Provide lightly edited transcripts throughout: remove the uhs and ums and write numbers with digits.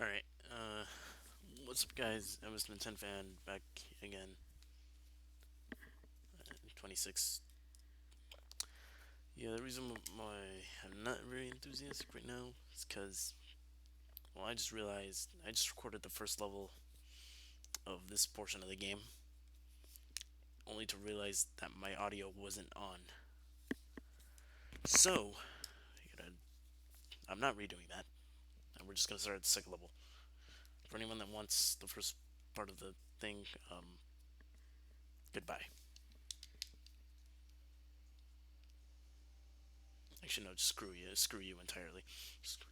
Alright, what's up guys? I'm Mr. Ten fan back again. 26. Yeah, the reason why I'm not very enthusiastic right now is because, well, I just realized I just recorded the first level of this portion of the game, only to realize that my audio wasn't on. So, I'm not redoing that, and we're just gonna start at the second level. For anyone that wants the first part of the thing, goodbye. Actually, no, just screw you entirely. Screw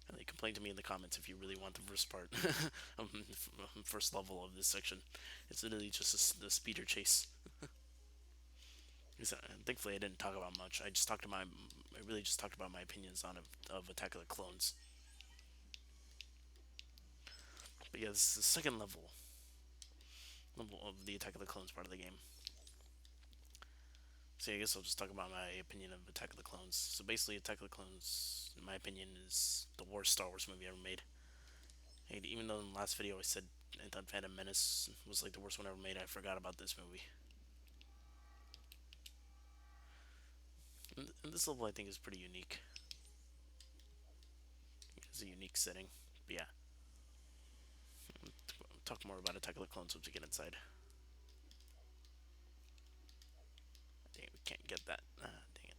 And they complain to me in the comments if you really want the first part, first level of this section. It's literally just the speeder chase. Thankfully, I didn't talk about much. I really just talked about my opinions of Attack of the Clones. But yeah, this is the second level of the Attack of the Clones part of the game. So yeah, I guess I'll just talk about my opinion of Attack of the Clones. So basically, Attack of the Clones, in my opinion, is the worst Star Wars movie ever made. And even though in the last video I said I thought Phantom Menace was like the worst one ever made, I forgot about this movie. And this level I think is pretty unique. It's a unique setting. But yeah, we'll talk more about Attack of the Clones once we get inside. Dang, we can't get that. Dang it.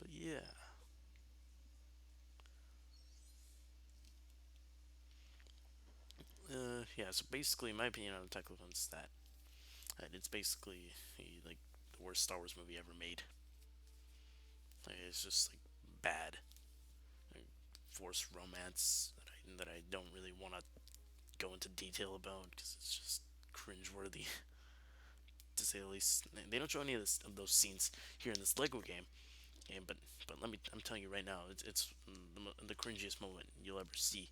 But yeah. Yeah, so basically, my opinion on Attack of the Clones is that it's basically like the worst Star Wars movie ever made. Like, it's just like bad, like, forced romance that I don't really want to go into detail about because it's just cringeworthy to say the least. They don't show any of those scenes here in this Lego game, but I'm telling you right now, it's the cringiest moment you'll ever see.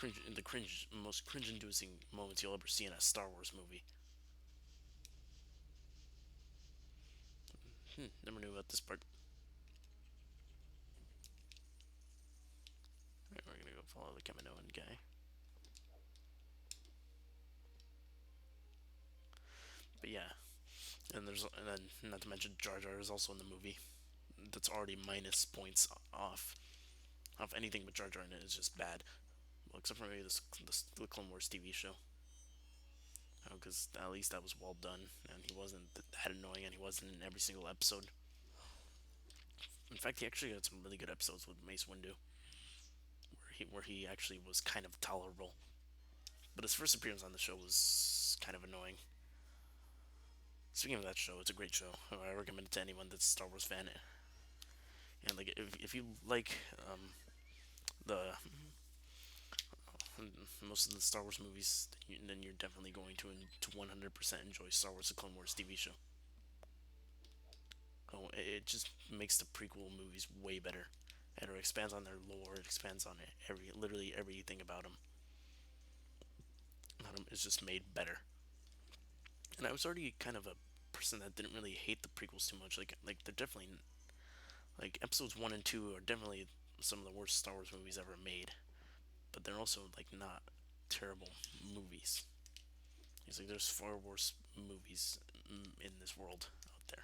The most cringe-inducing moments you'll ever see in a Star Wars movie. Never knew about this part. Alright, we're gonna go follow the Kaminoan guy. But yeah, and then not to mention Jar Jar is also in the movie. That's already minus points off anything but Jar Jar in it is just bad. Well, except for maybe the Clone Wars TV show. Because at least that was well done, and he wasn't that annoying, and he wasn't in every single episode. In fact, he actually had some really good episodes with Mace Windu, where he actually was kind of tolerable. But his first appearance on the show was kind of annoying. Speaking of that show, it's a great show. I recommend it to anyone that's a Star Wars fan. And like, if you like the most of the Star Wars movies, then you're definitely going to 100% enjoy Star Wars: The Clone Wars TV show. Oh, it just makes the prequel movies way better, and it expands on their lore. It expands on literally everything about them. It's just made better. And I was already kind of a person that didn't really hate the prequels too much. Like they're definitely like episodes 1 and 2 are definitely some of the worst Star Wars movies ever made. But they're also like not terrible movies. It's like there's far worse movies in this world out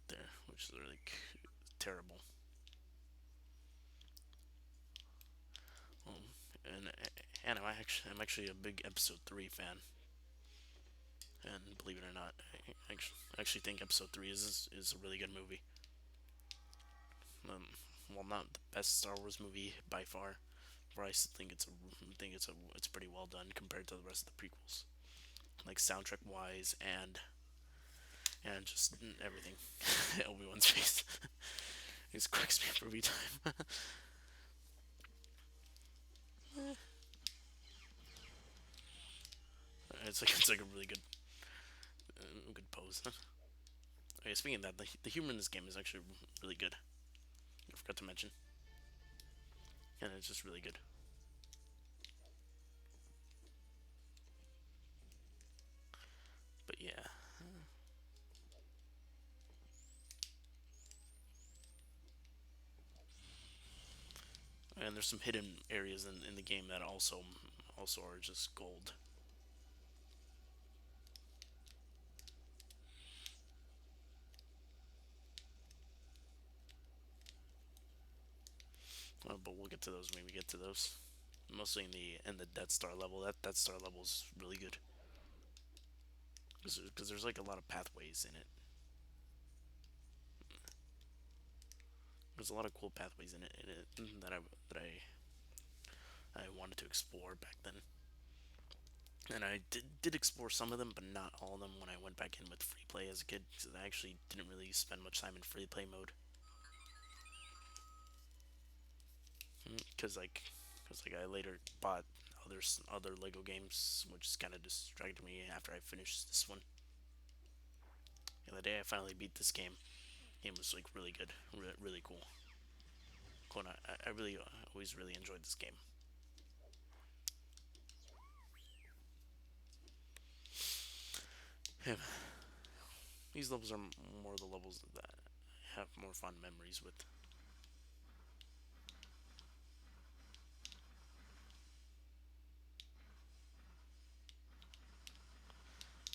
there, which are like terrible. Um, and I'm actually a big Episode 3 fan, and believe it or not, I actually think Episode 3 is a really good movie. Um, well, not the best Star Wars movie by far, but I think it's pretty well done compared to the rest of the prequels, like soundtrack wise and just everything. Obi Wan's face, it cracks me up every time. It's like a really good pose. Okay, speaking of that, the humor in this game is actually really good. I forgot to mention, and it's just really good. And there's some hidden areas in the game that also are just gold. But we'll get to those when we get to those. Mostly in the Death Star level. That Death Star level is really good because there's like a lot of pathways in it. There's a lot of cool pathways in it that I wanted to explore back then. And I did explore some of them, but not all of them when I went back in with free play as a kid, because I actually didn't really spend much time in free play mode. Because like I later bought other Lego games, which kind of distracted me after I finished this one. And the day I finally beat this game was like really good, really cool. Cool. And I really always really enjoyed this game. Yeah, these levels are more the levels that I have more fond memories with.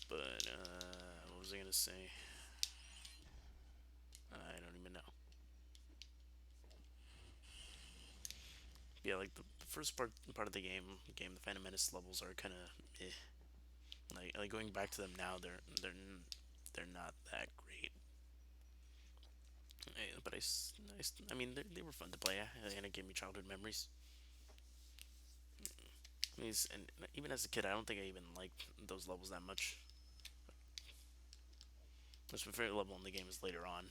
But what was I gonna say? I don't even know. Yeah, like the first part of the the Phantom Menace levels are kind of eh. Like going back to them now, they're not that great. But I mean, they were fun to play, and it gave me childhood memories. And even as a kid, I don't think I even liked those levels that much. Most my favorite level in the game is later on.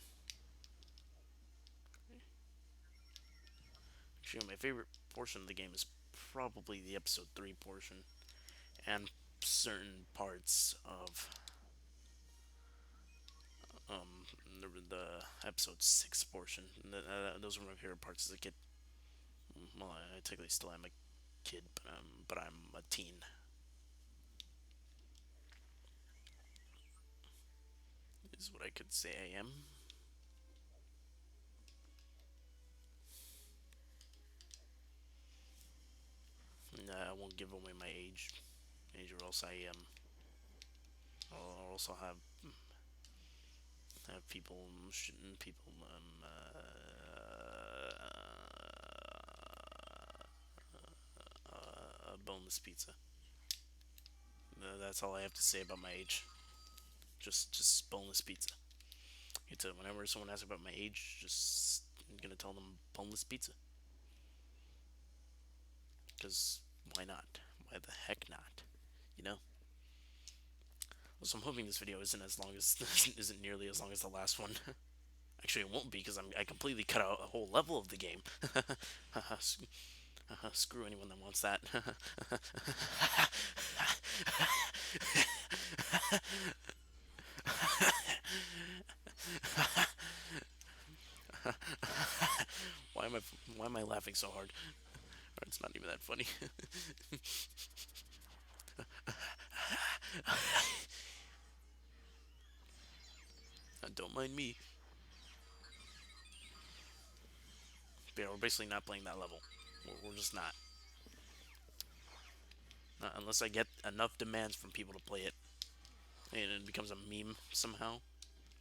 Actually, my favorite portion of the game is probably the episode 3 portion, and certain parts of the episode 6 portion. Those were my favorite parts as a kid. Well, I technically still am a kid, but I'm a teen. Is what I could say I am. I won't give away my age, or else I'll also have people boneless pizza. That's all I have to say about my age. Just boneless pizza. Whenever someone asks about my age, just I'm gonna tell them boneless pizza. Because why not? Why the heck not? You know. So I'm hoping this video isn't as long as isn't nearly as long as the last one. Actually, it won't be because I completely cut out a whole level of the game. Screw anyone that wants that. why am I why am I laughing so hard? It's not even that funny. Don't mind me. But yeah, we're basically not playing that level. We're just not. Unless I get enough demands from people to play it, and it becomes a meme somehow.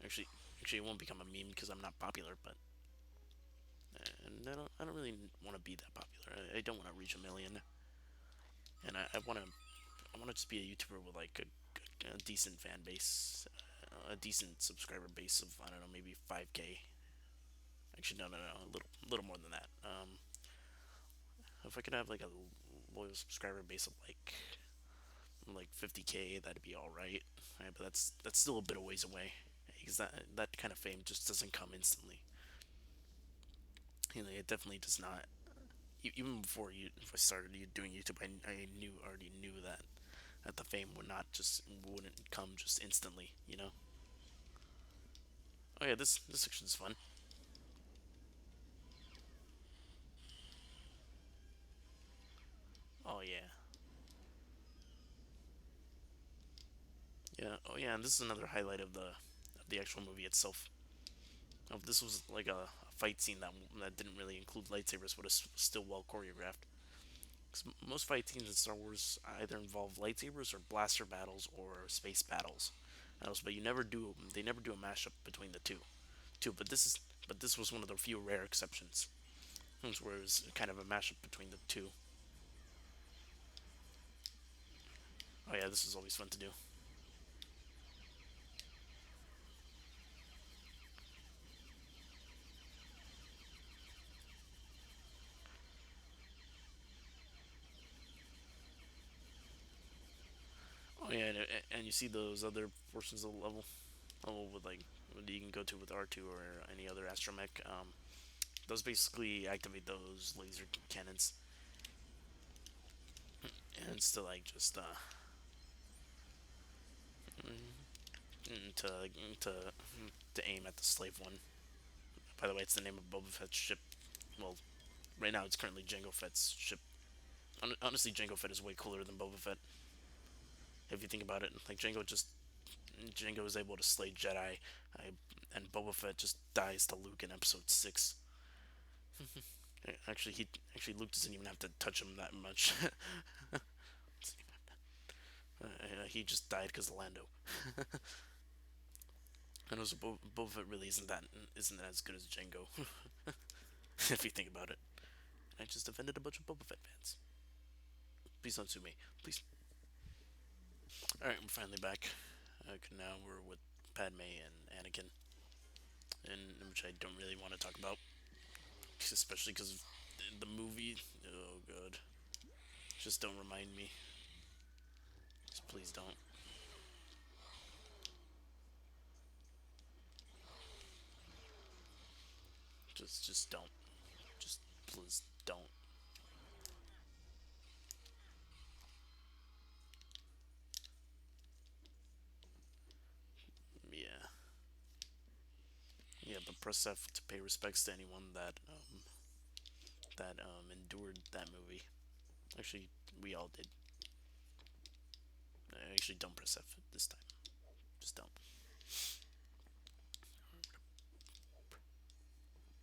Actually, it won't become a meme because I'm not popular, but and I don't really want to be that popular. I don't want to reach a million, and I want to just be a YouTuber with like a decent fan base, a decent subscriber base of I don't know maybe 5K. Actually, no, a little more than that. If I could have like a loyal subscriber base of like 50K, that'd be all right. Right, but that's still a bit of ways away because that kind of fame just doesn't come instantly. It definitely does not. Even before if I started doing YouTube, I already knew that the fame wouldn't come just instantly. Oh yeah, this section's fun. Oh yeah, yeah. Oh yeah, and this is another highlight of the actual movie itself. If this was like a fight scene that didn't really include lightsabers, but is still well choreographed. 'Cause most fight scenes in Star Wars either involve lightsabers or blaster battles or space battles. But you never do they never do a mashup between the two. But this was one of the few rare exceptions, where it was kind of a mashup between the two. Oh yeah, this is always fun to do. Oh yeah, and you see those other portions of the level with like that you can go to with R2 or any other astromech. Those basically activate those laser cannons, and it's to like just to to to aim at the slave one. By the way, it's the name of Boba Fett's ship. Well, right now it's currently Jango Fett's ship. Honestly, Jango Fett is way cooler than Boba Fett. If you think about it, like Jango is able to slay Jedi, and Boba Fett just dies to Luke in Episode 6. Actually Luke doesn't even have to touch him that much. He just died because of Lando. And also, Boba Fett really isn't as good as Jango, if you think about it. I just offended a bunch of Boba Fett fans. Please don't sue me, please. All right, we're finally back. Now we're with Padme and Anakin, and which I don't really want to talk about, especially because the movie. Oh god, just don't remind me. Just please don't. Just don't. Just please don't. Yeah, yeah. But press F to pay respects to anyone that endured that movie. Actually, we all did. Actually, don't press F this time. Just don't.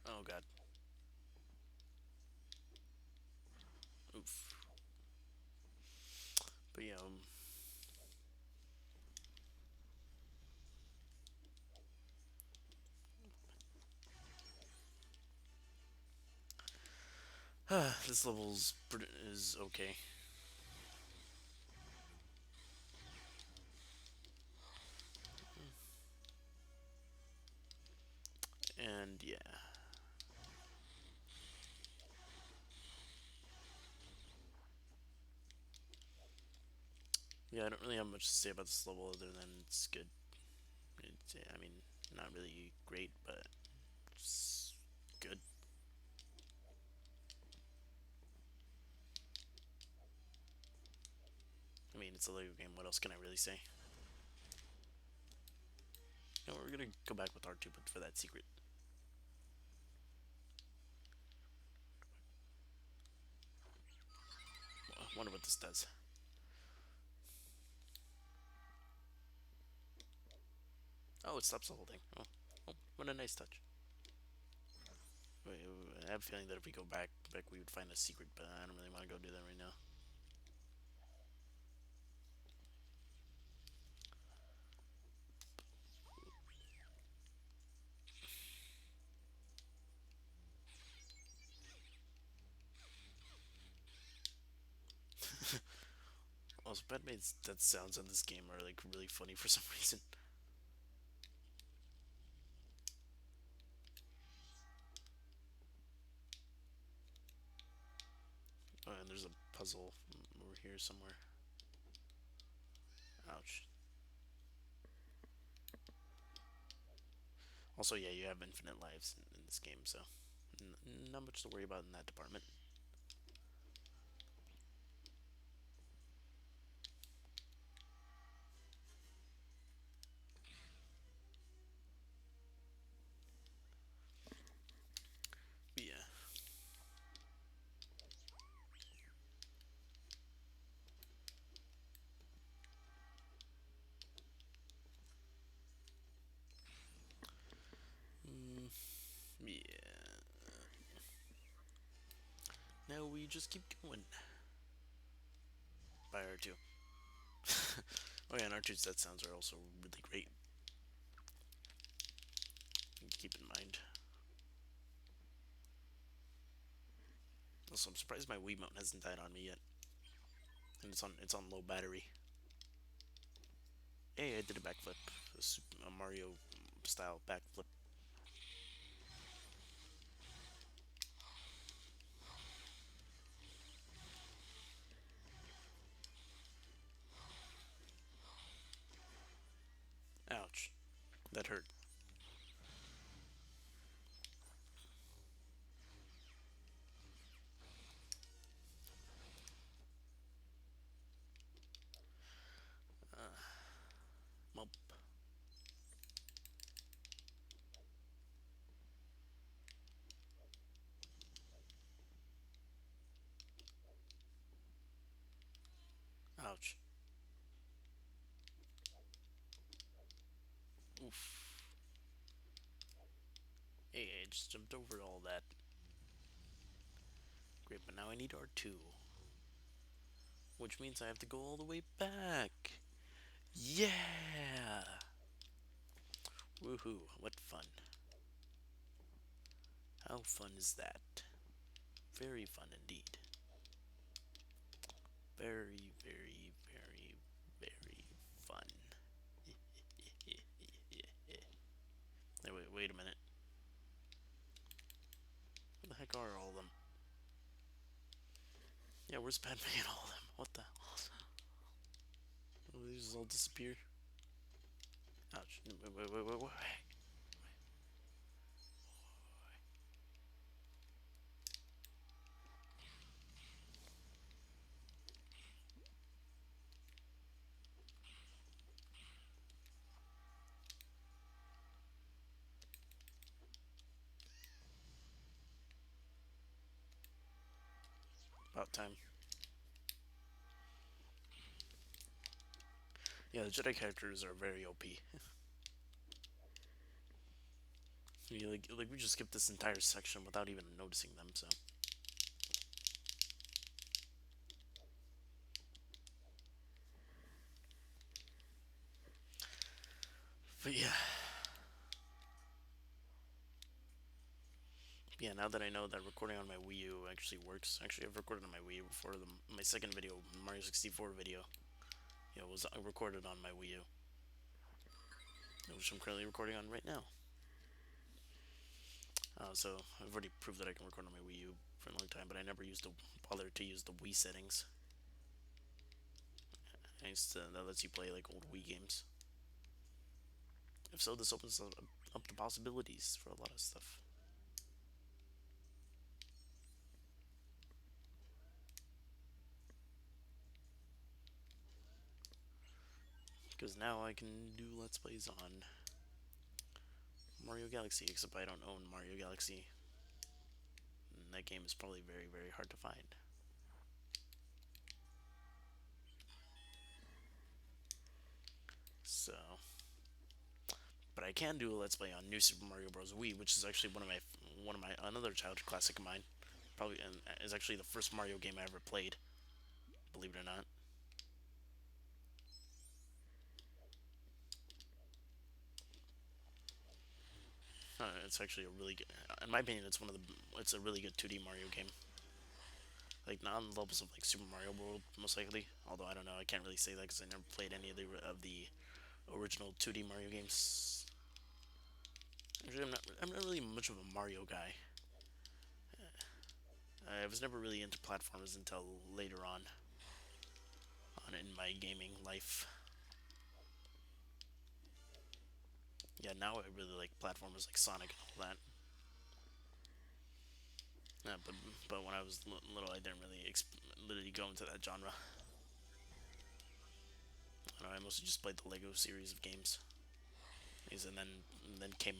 Oh god. Oof. But yeah, this is okay, and yeah, yeah. I don't really have much to say about this level other than it's good. I mean, not really great, but it's good. I mean, it's a Lego game. What else can I really say? You know, we're gonna go back with R2, but for that secret. I wonder what this does. Oh, it stops the whole thing. Oh, what a nice touch. I have a feeling that if we go back, we would find a secret, but I don't really want to go do that right now. Also, Batman's death sounds in this game are like really funny for some reason. Oh, and there's a puzzle over here somewhere. Ouch. Also, yeah, you have infinite lives in this game, so not much to worry about in that department. But yeah. Mm, yeah. you just keep going. By R2. Oh yeah, and R2's death sounds are also really great. Keep in mind. Also, I'm surprised my Wii Wiimote hasn't died on me yet, and it's on low battery. Hey, I did a backflip, a Mario style backflip. Ouch, that hurt. Mop. Ouch. Oof. Hey, I just jumped over all that. Great, but now I need R2, which means I have to go all the way back. Yeah! Woohoo! What fun! How fun is that? Very fun indeed. Very, very, very, very fun. Hey, wait a minute. Where the heck are all of them? Yeah, where's Padme and all of them? What the hell? Oh, these just all disappear. Ouch. Wait. About time. Yeah, the Jedi characters are very OP. like we just skipped this entire section without even noticing them. So, but yeah. Now that I know that recording on my Wii U actually works, actually I've recorded on my Wii U before. My second video, Mario 64 video, yeah, was recorded on my Wii U, which I'm currently recording on right now. So I've already proved that I can record on my Wii U for a long time, but I never used to bother to use the Wii settings. That lets you play like old Wii games. If so, this opens up the possibilities for a lot of stuff. Because now I can do Let's Plays on Mario Galaxy, except I don't own Mario Galaxy. And that game is probably very, very hard to find. So, but I can do a Let's Play on New Super Mario Bros. Wii, which is actually one of my another childhood classic of mine. Probably, and is actually the first Mario game I ever played. Believe it or not. It's actually a really good, in my opinion, it's a really good 2D Mario game. Like not on the levels of like Super Mario World, most likely. Although I don't know, I can't really say that because I never played any of the original 2D Mario games. Actually, I'm not really much of a Mario guy. I was never really into platformers until later on in my gaming life. Yeah, now I really like platformers like Sonic and all that. Yeah, but when I was little, I didn't really literally go into that genre. I mostly just played the Lego series of games. And then came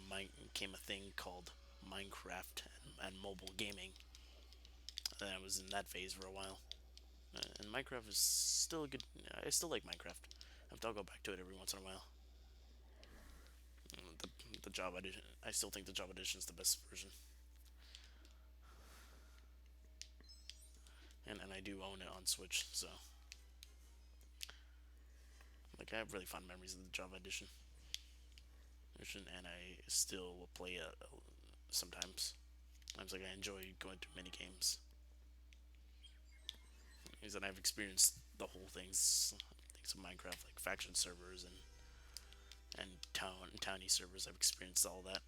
a thing called Minecraft and mobile gaming. And I was in that phase for a while. And Minecraft is still a good. I still like Minecraft. I'll go back to it every once in a while. The Java edition. I still think the Java edition is the best version. and I do own it on Switch. So like I have really fond memories of the Java edition, and I still will play it sometimes. Sometimes like I enjoy going through mini games. Is that I've experienced the whole things of Minecraft, like faction servers and towny servers. I've experienced all that.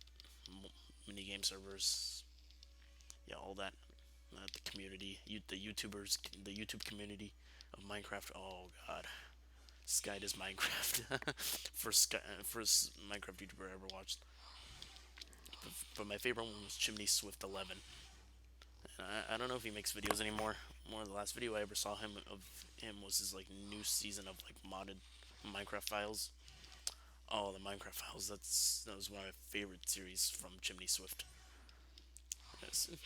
Mini game servers, yeah, all that. The community, the YouTubers, the YouTube community of Minecraft. Oh God, Sky does Minecraft. First Minecraft YouTuber I ever watched. But my favorite one was Chimney Swift 11. And I don't know if he makes videos anymore. More the last video I ever saw him was his like new season of like modded Minecraft files. Oh, the Minecraft files. That was one of my favorite series from Chimney Swift.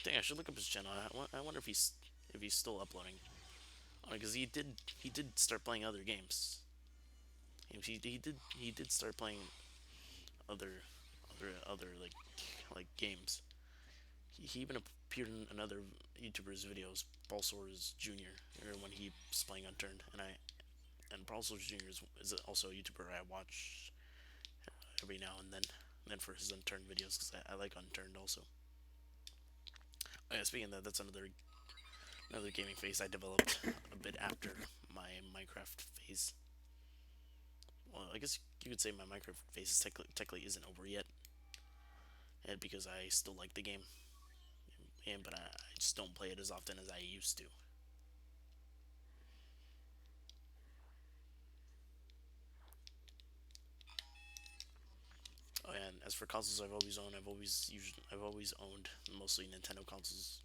Dang, I should look up his channel. I wonder if he's still uploading. Because he did start playing other games. He did start playing other other games. He even appeared in another YouTuber's videos, Paul Soares Jr. Or when he was playing Unturned, and Paul Soares Jr. is also a YouTuber I watch every now and then for his Unturned videos because I like Unturned also. Oh, yeah, speaking of that, that's another gaming phase I developed a bit after my Minecraft phase. Well, I guess you could say my Minecraft phase is technically isn't over yet, and because I still like the game, but I just don't play it as often as I used to. Oh, and as for consoles, I've always owned mostly Nintendo consoles.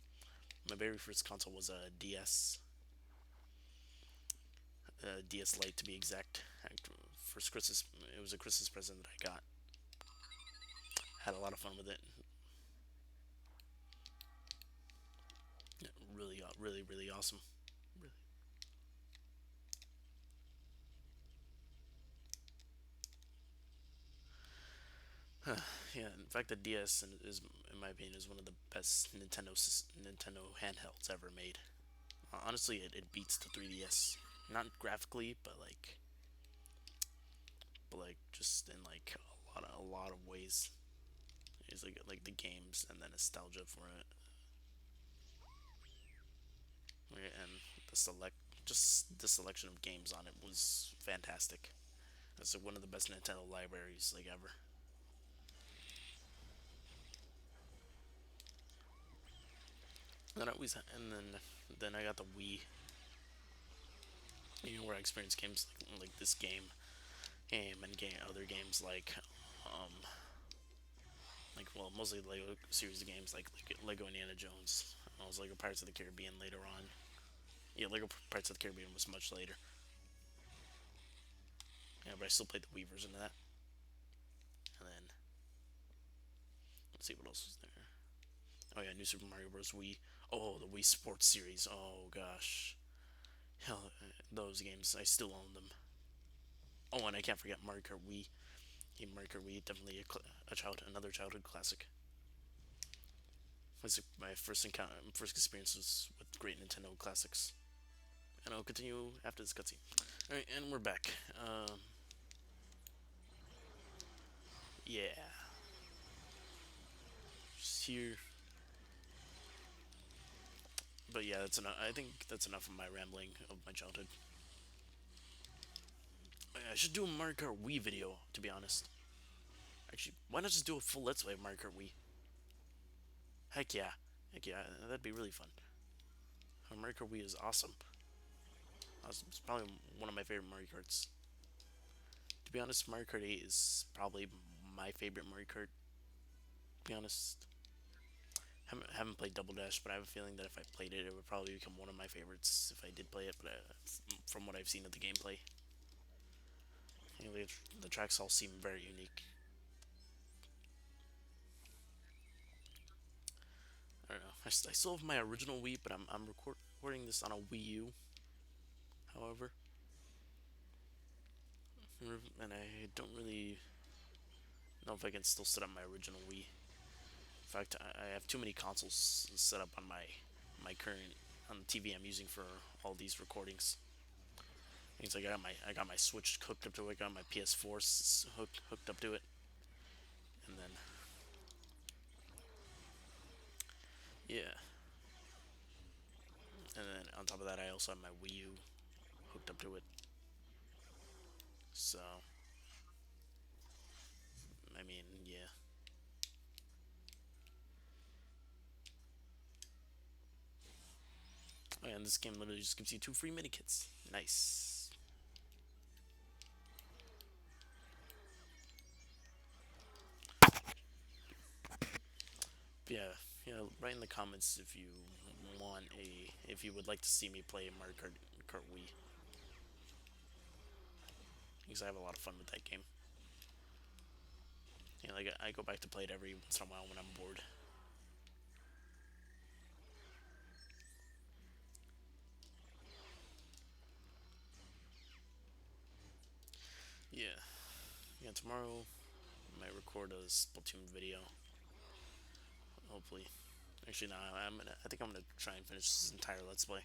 My very first console was a DS Lite to be exact. First Christmas, it was a Christmas present that I got. Had a lot of fun with it. Really, really, really awesome. Really. Yeah, in fact, the DS is, in my opinion, is one of the best Nintendo handhelds ever made. Honestly, it beats the 3DS. Not graphically, but like just in like a lot of ways. It's like the games and the nostalgia for it, and the select just the selection of games on it was fantastic. It's like one of the best Nintendo libraries like ever. And then I got the Wii, where I experienced games like this and other games well, mostly Lego series of games like Lego Indiana Jones. I was Lego Pirates of the Caribbean later on. Yeah, Lego Pirates of the Caribbean was much later. Yeah, but I still played the Wii version of that. And then let's see what else was there. Oh yeah, New Super Mario Bros. Wii. Oh, the Wii Sports series. Oh gosh, hell, those games I still own them. Oh, and I can't forget Mario Kart Wii. Yeah, Mario Kart Wii definitely another childhood classic. Was my first experiences with great Nintendo classics. And I'll continue after this cutscene. All right, and we're back. Yeah, just here. But yeah, that's enough. I think that's enough of my rambling of my childhood. I should do a Mario Kart Wii video, to be honest. Actually, why not just do a full Let's Play of Mario Kart Wii? Heck yeah. Heck yeah, that'd be really fun. Mario Kart Wii is awesome. It's probably one of my favorite Mario Karts. To be honest, Mario Kart 8 is probably my favorite Mario Kart. To be honest, haven't played Double Dash, but I have a feeling that if I played it, it would probably become one of my favorites if I did play it. But from what I've seen of the gameplay, the tracks all seem very unique. I don't know. I still have my original Wii, but I'm recording this on a Wii U. However, and I don't really know if I can still set up my original Wii. In fact, I have too many consoles set up on my current on the TV I'm using for all these recordings. It's like I got my Switch hooked up to it. I got my PS4 hooked up to it, and then yeah, and then on top of that, I also have my Wii U hooked up to it. So I mean, yeah. Oh, yeah, and this game literally just gives you two free mini kits. Nice. Yeah, yeah. Write in the comments if you if you would like to see me play Mario Kart Wii, because I have a lot of fun with that game. Like I go back to play it every once in a while when I'm bored. Yeah, yeah. Tomorrow I might record a Splatoon video. Hopefully, actually, no. I think I'm gonna try and finish this entire Let's Play.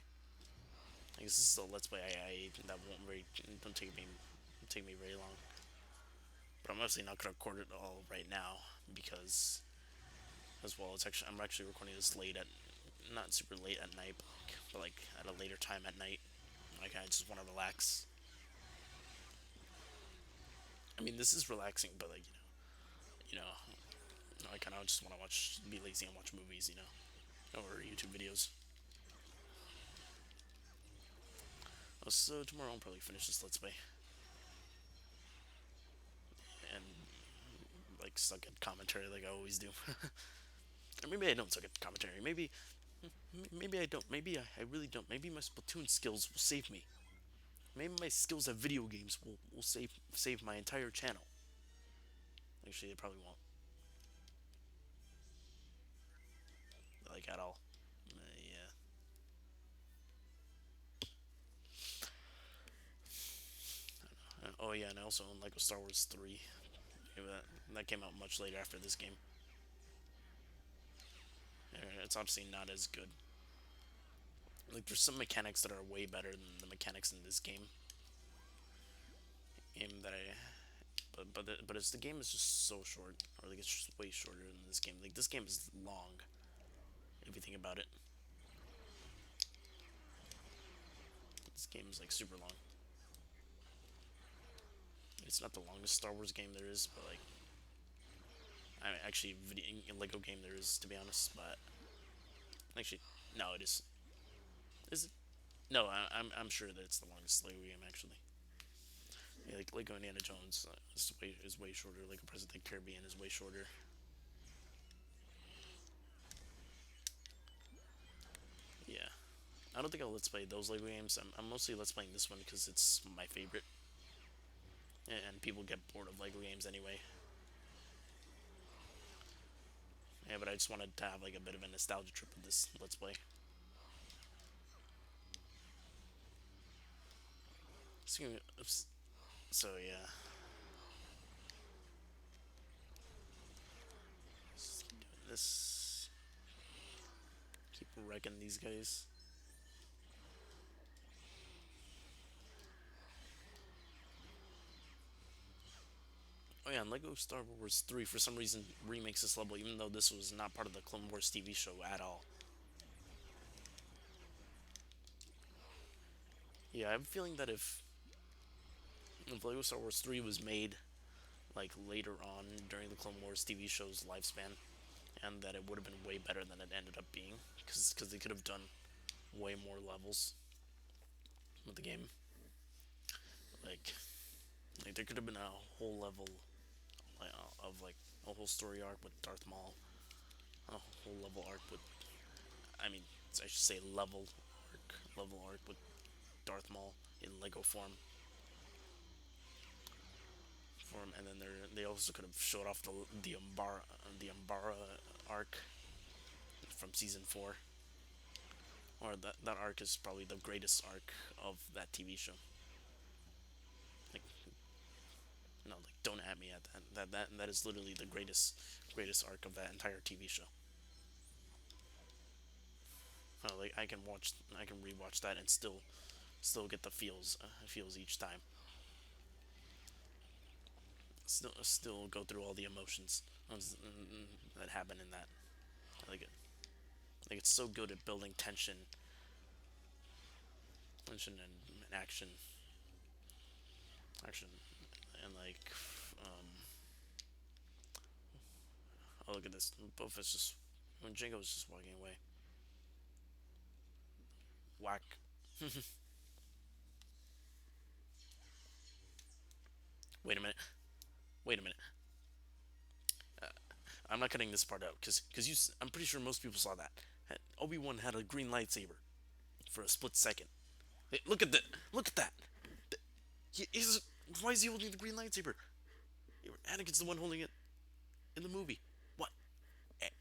I guess this is a Let's Play I that won't very don't take me very long. But I'm obviously not gonna record it all right now because, as well, I'm actually recording this late at not super late at night, but like at a later time at night. Like I just want to relax. I mean, this is relaxing, but like you know, I kind of just want to be lazy and watch movies, or YouTube videos. So tomorrow I'll probably finish this Let's Play and like suck at commentary like I always do. Or maybe I don't suck at commentary. Maybe I don't. I really don't. Maybe my Splatoon skills will save me. Maybe my skills at video games will save my entire channel. Actually, they probably won't. Like at all. Yeah. Oh yeah, and I also own Lego Star Wars 3. Yeah, that came out much later after this game. It's obviously not as good. Like there's some mechanics that are way better than the mechanics in this game that I but it's the game is just so short, or like it's just way shorter than this game. Like this game is long if you think about it. This game is like super long. It's not the longest Star Wars game there is, but like I mean, actually video Lego game there is, to be honest. But actually, no, it is. Is it? No, I'm sure that it's the longest Lego game actually. Yeah, like Lego Indiana Jones is way shorter. Lego President of the Caribbean is way shorter. Yeah, I don't think I'll let's play those Lego games. I'm mostly let's playing this one because it's my favorite, and people get bored of Lego games anyway. Yeah, but I just wanted to have like a bit of a nostalgia trip with this let's play. So, so yeah, just keep doing this. Keep wrecking these guys. Oh yeah, and Lego Star Wars 3 for some reason remakes this level, even though this was not part of the Clone Wars TV show at all. Yeah, I have a feeling that if Lego Star Wars 3 was made like later on during the Clone Wars TV show's lifespan, and that it would have been way better than it ended up being, because they could have done way more levels with the game. Like, like there could have been a whole level of like a whole story arc with Darth Maul, a whole level arc with, I mean, I should say level arc with Darth Maul in Lego form, and then they also could have showed off the Umbara arc from season 4, or that arc is probably the greatest arc of that TV show. Like, no, like don't at me at that. That is literally the greatest arc of that entire TV show. Like I can rewatch that and still get the feels each time. Still go through all the emotions that happen in that. I like it. Like it's so good at building tension and action, and like, um, oh look at this. Both is just when Jingo's just walking away. Whack. Wait a minute. Wait a minute. I'm not cutting this part out because I'm pretty sure most people saw that. Obi-Wan had a green lightsaber for a split second. Hey, look at that! Look at that! He's, why is he holding the green lightsaber? Anakin's the one holding it in the movie. What?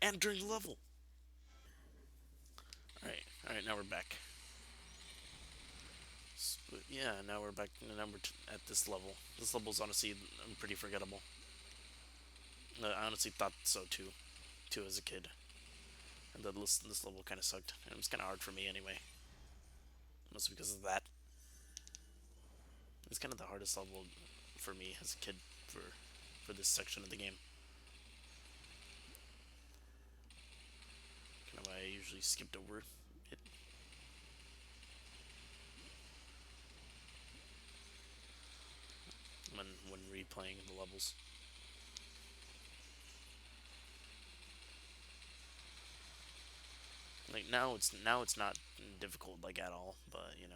And during the level. All right. Now we're back. But yeah, now we're back. Now we're at this level. This level's honestly pretty forgettable. I honestly thought so too as a kid. And that this level kind of sucked. And it was kind of hard for me anyway. Mostly because of that. It's kind of the hardest level for me as a kid for for this section of the game. Kind of why I usually skipped over it when replaying the levels. Like now it's not difficult like at all, but you know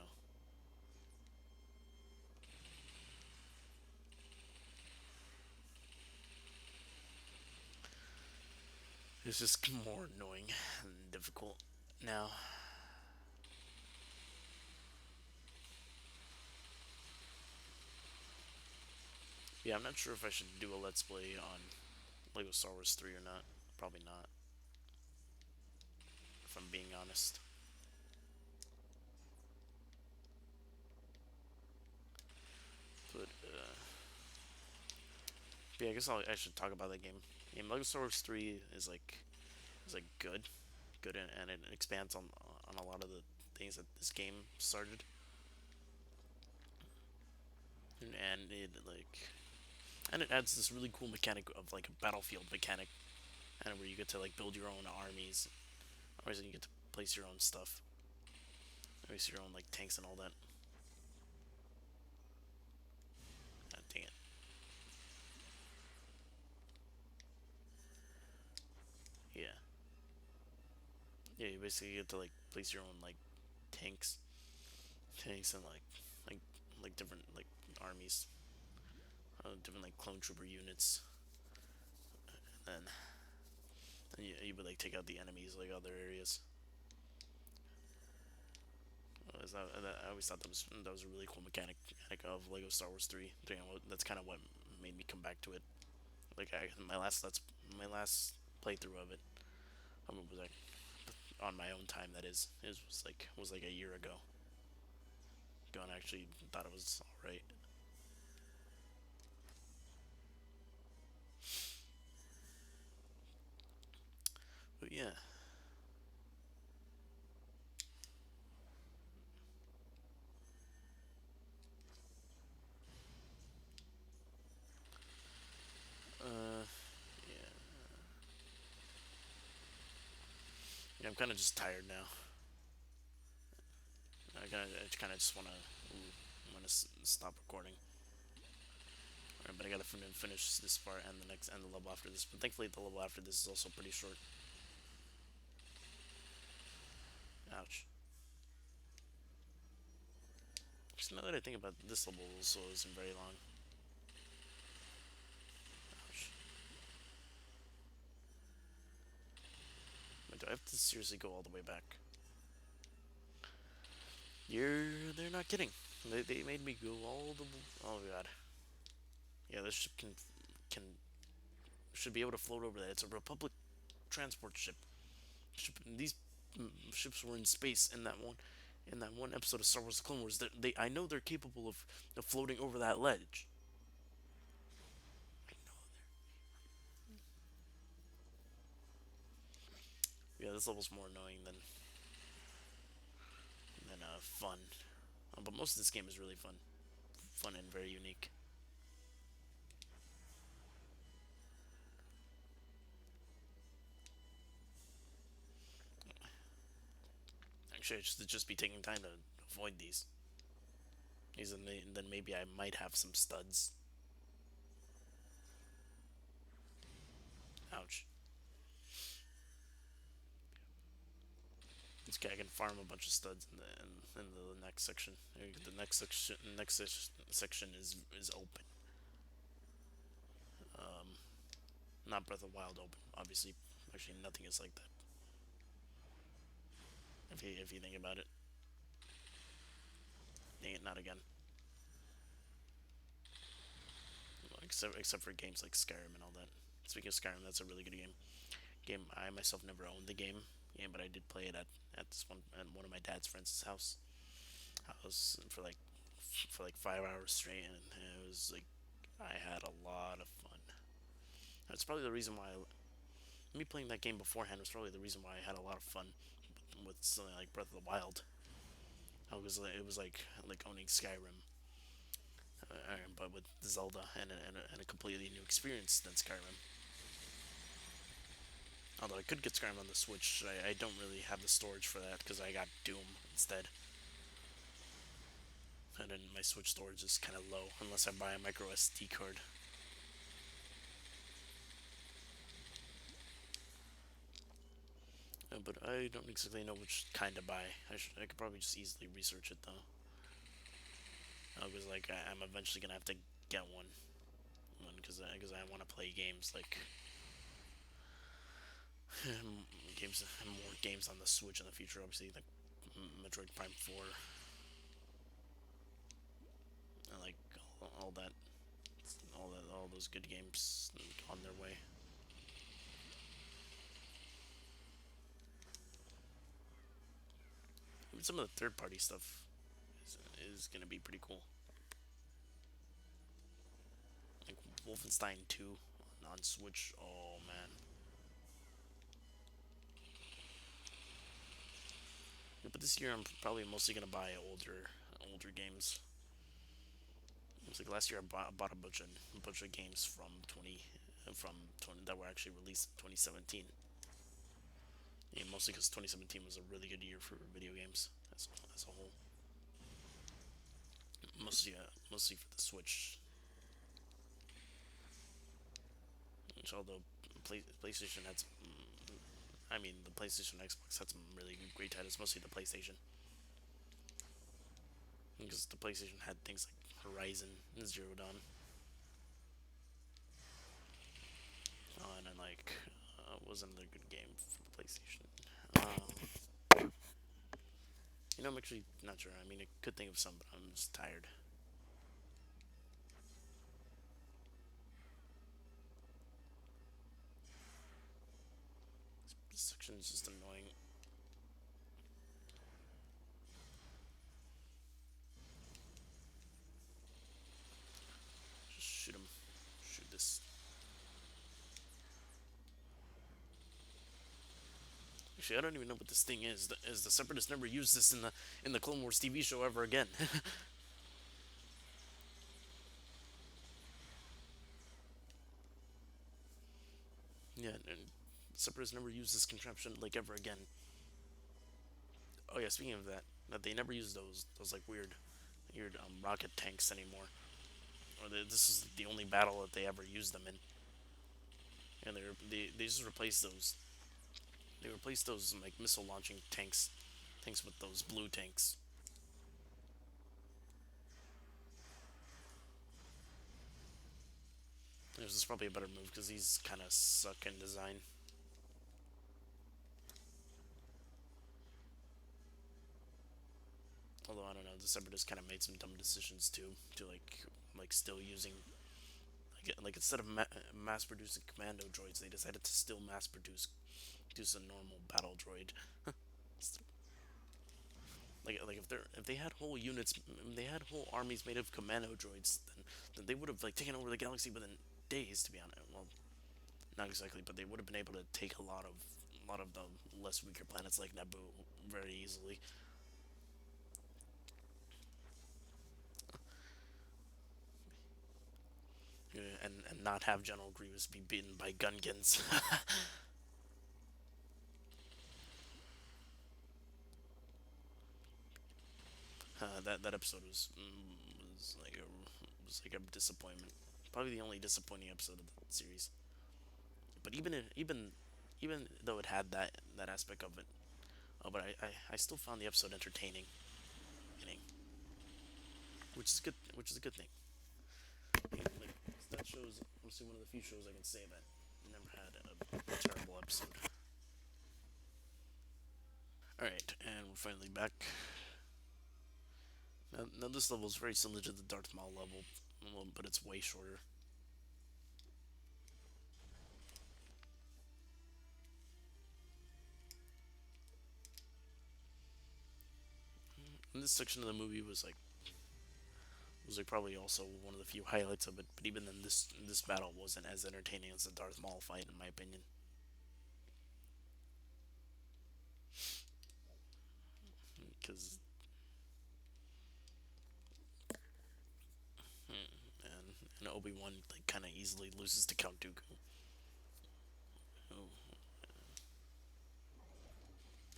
it's just more annoying than difficult now. Yeah, I'm not sure if I should do a let's play on Lego Star Wars 3 or not. Probably not, if I'm being honest. But yeah, I guess I should talk about that game. Yeah, Lego Star Wars 3 is like good, and it expands on a lot of the things that this game started, and it adds this really cool mechanic of like a battlefield mechanic, and where you get to like build your own armies, or you get to place your own stuff, place your own like tanks and all that. God dang it. Yeah, yeah. You basically get to like place your own like tanks, tanks and like different like armies, different like clone trooper units, and then you would like take out the enemies like other areas. I always thought that was a really cool mechanic of Lego Star Wars 3. That's kind of what made me come back to it. Like my last playthrough of it, was like on my own time. That is, it was like a year ago. And I actually thought it was all right. But yeah, uh, yeah, yeah. I'm kind of just tired now. I kind of just wanna stop recording. Alright, but I gotta finish this part and the level after this. But thankfully, the level after this is also pretty short. Ouch. Just now that I think about it, this level also isn't very long. Ouch. Wait, do I have to seriously go all the way back? They're not kidding. They made me go all the. Oh god. Yeah, this ship can should be able to float over that. It's a Republic transport ship. These ships were in space in that one episode of Star Wars: The Clone Wars. They I know they're capable of floating over that ledge. I know they're. Yeah, this level's more annoying than and fun. But most of this game is really fun and very unique. Actually, I should just be taking time to avoid these. And then maybe I might have some studs. Ouch. This guy can farm a bunch of studs in the next section. The next section is open. Not Breath of the Wild open, obviously. Actually, nothing is like that. If you think about it, dang it, not again. Except for games like Skyrim and all that. Speaking of Skyrim, that's a really good game. I myself never owned the game, but I did play it at one of my dad's friends' house. I was for like 5 hours straight, and it was like I had a lot of fun. That's probably the reason why me playing that game beforehand was probably the reason why I had a lot of fun with something like Breath of the Wild. It was like owning Skyrim, but with Zelda and a completely new experience than Skyrim. Although I could get Skyrim on the Switch, I don't really have the storage for that because I got Doom instead. And then my Switch storage is kind of low unless I buy a micro SD card. But I don't exactly know which kind to buy. I could probably just easily research it though. Because like I'm eventually gonna have to get one because I want to play games like more games on the Switch in the future. Obviously, like Metroid Prime 4 and like all that, all those good games on their way. Even some of the third party stuff is gonna be pretty cool. Like Wolfenstein 2 on Switch. Oh man. Yeah, but this year I'm probably mostly gonna buy older games. It was like last year bought a bunch of games from 20, that were actually released in 2017. Yeah, mostly because 2017 was a really good year for video games as a whole. Mostly for the Switch, which although PlayStation had some, I mean the PlayStation and Xbox had some really great titles. Mostly the PlayStation, because the PlayStation had things like Horizon and Zero Dawn. And then like was another good game for the PlayStation. I'm actually not sure. I mean, I could think of some, but I'm just tired. This section is just annoying. Just shoot him. Shoot this. Actually, I don't even know what this thing is. The Separatists never used this in the Clone Wars TV show ever again. Yeah, and Separatists never used this contraption like ever again. Oh yeah, speaking of that, they never use those like weird rocket tanks anymore. This is the only battle that they ever used them in, and they just replaced those. They replaced those like missile launching tanks with those blue tanks. This is probably a better move because these kind of suck in design. Although I don't know, the Separatists kind of made some dumb decisions too, to like still using like instead of mass producing commando droids, they decided to still mass produce a normal battle droid. Like if they had whole units, they had whole armies made of commando droids, then they would have like taken over the galaxy within days. To be honest, well, not exactly, but they would have been able to take a lot of the less weaker planets like Naboo very easily. not have General Grievous be beaten by Gungans. That episode was like a disappointment. Probably the only disappointing episode of the series. But even though it had that aspect of it, but I still found the episode entertaining, you know, which is a good thing. Like that shows, honestly, one of the few shows I can say that never had a terrible episode. All right, and we're finally back. Now this level is very similar to the Darth Maul level, but it's way shorter. And this section of the movie was like probably also one of the few highlights of it. But even then, this battle wasn't as entertaining as the Darth Maul fight, in my opinion. Because and Obi Wan like kind of easily loses to Count Dooku,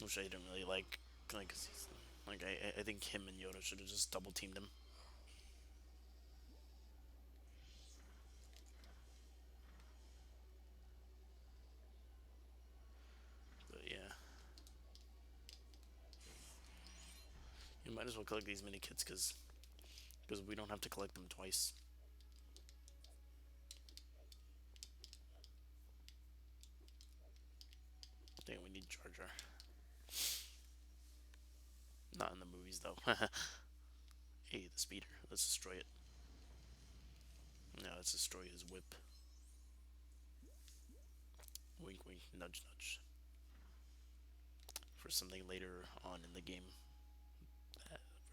which I didn't really like. Cause like I think him and Yoda should have just double teamed him. But yeah, you might as well collect these mini kits because we don't have to collect them twice. I think we need Jar Jar. Not in the movies though. Hey, the speeder. Let's destroy it. Now let's destroy his whip. Wink, wink, nudge, nudge. For something later on in the game.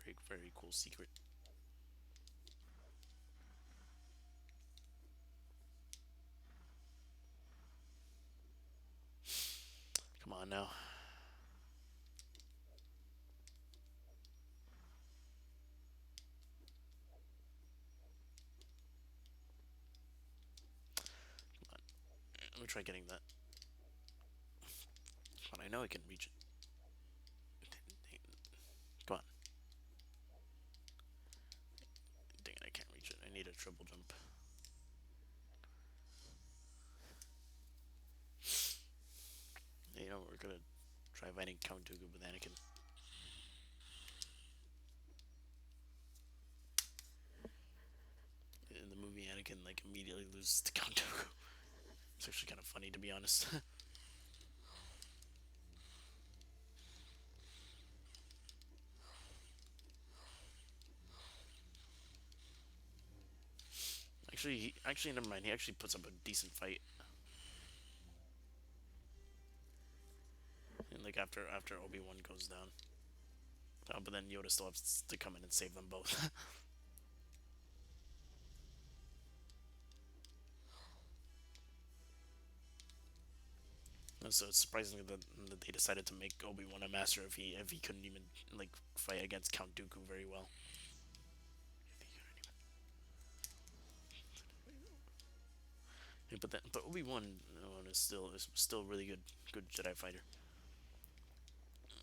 Very, very cool secret. Come on now. Let me try getting that. Come on, I know I can reach it. Come on. Dang it, I can't reach it. I need a triple jump. You know, we're gonna try fighting Count Dooku with Anakin. In the movie, Anakin like immediately loses to Count Dooku. It's actually kind of funny, to be honest. Actually, never mind. He actually puts up a decent fight. And like after Obi Wan goes down, but then Yoda still has to come in and save them both. So it's surprising that they decided to make Obi Wan a master if he couldn't even like fight against Count Dooku very well. Yeah, but Obi Wan is still a really good Jedi fighter.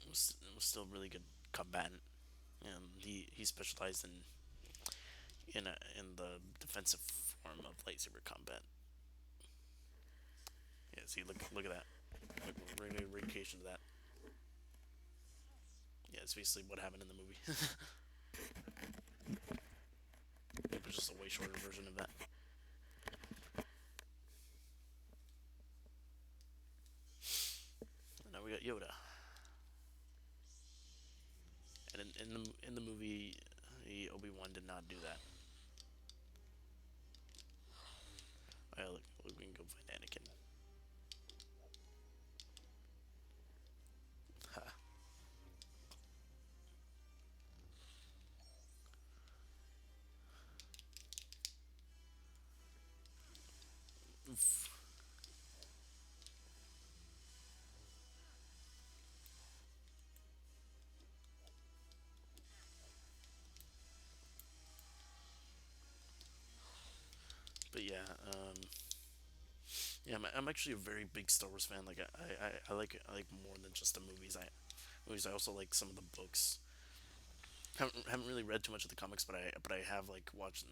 Was still really good combatant, and he specialized in the defensive form of lightsaber combat. Yeah, see, look at that. Look, we're gonna do a radiation to that. Yeah, it's basically what happened in the movie. It was just a way shorter version of that. And now we got Yoda. And in the movie, Obi Wan did not do that. Alright, look, we can go find Anakin. Ha. Oof. But yeah, Yeah, I'm actually a very big Star Wars fan. Like I like more than just the movies. I also like some of the books. Haven't really read too much of the comics, but I have like watched.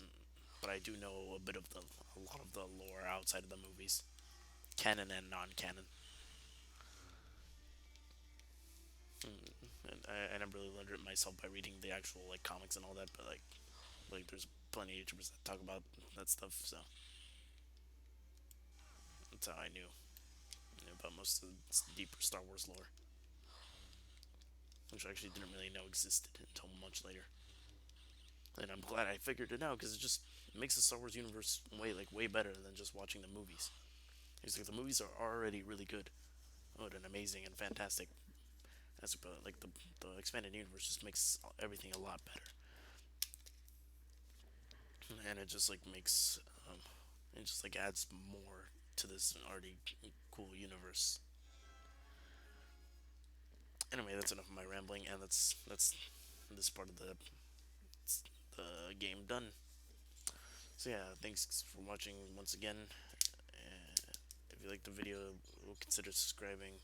But I do know a lot of the lore outside of the movies, canon and non-canon. And I never really learned it myself by reading the actual like comics and all that. But like there's plenty of YouTubers that talk about that stuff. So that's how I knew about most of the deeper Star Wars lore, which I actually didn't really know existed until much later. And I'm glad I figured it out because it makes the Star Wars universe way better than just watching the movies. It's like the movies are already really good, and amazing and fantastic. But like the expanded universe just makes everything a lot better, and it just like makes it just like adds more to this already cool universe. Anyway, that's enough of my rambling, and that's this part of the game done. So yeah, thanks for watching once again. If you like the video, consider subscribing.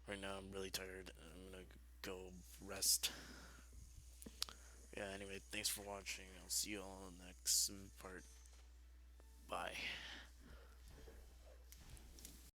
Right now, I'm really tired. I'm gonna go rest. Yeah. Anyway, thanks for watching. I'll see you all in the next part. Bye.